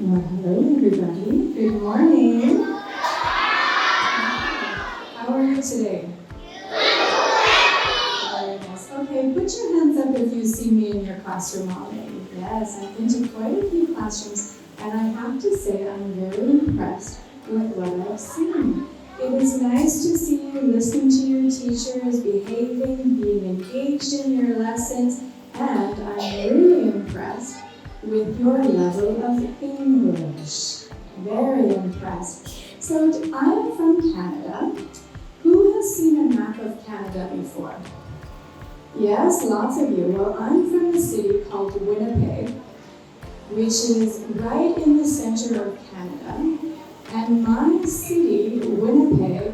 Well, hello everybody. Good morning. How are you today? Very nice. Okay, put your hands up if you see me in your classroom already. Yes, I've been to quite a few classrooms, and I have to say I'm very impressed with what I've seen. It is nice to see you listening to your teachers, behaving, being engaged in your lessons, and I'm really impressed with your level of English. Very impressed. So I am from Canada. Who has seen a map of Canada before? Yes, lots of you. Well, I'm from a city called Winnipeg, which is right in the center of Canada. And my city, Winnipeg,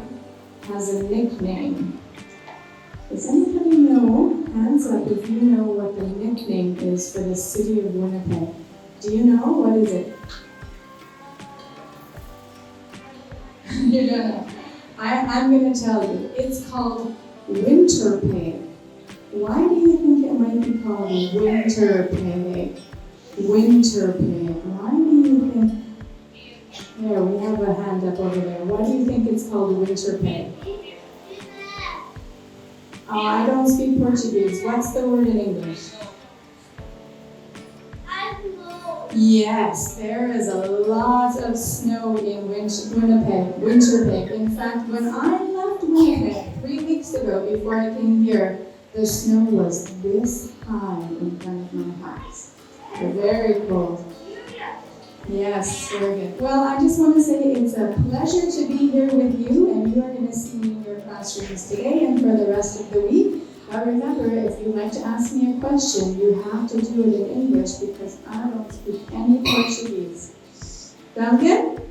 has a nickname. Does anybody know? Hands up if you know what the nickname is for the city of Winnipeg. Do you know? What is it? You don't know. I'm going to tell you. It's called Winterpeg. Why do you think it might be called Winterpeg? Winterpeg. Why do you think? There, we have a hand up over there. Why do you think it's called Winterpeg? Oh, I don't speak Portuguese. What's the word in English? Yes, there is a lot of snow in Winnipeg, Winterpeg. In fact, when I left Winnipeg 3 weeks ago before I came here, the snow was this high in front of my house. Very cold. Yes, very good. Well, I just want to say it's a pleasure to be here with you, and you are going to see me in your classrooms today and for the rest of the week. But remember, if you'd like to ask me a question, you have to do it in English because I don't speak any Portuguese. Sound good?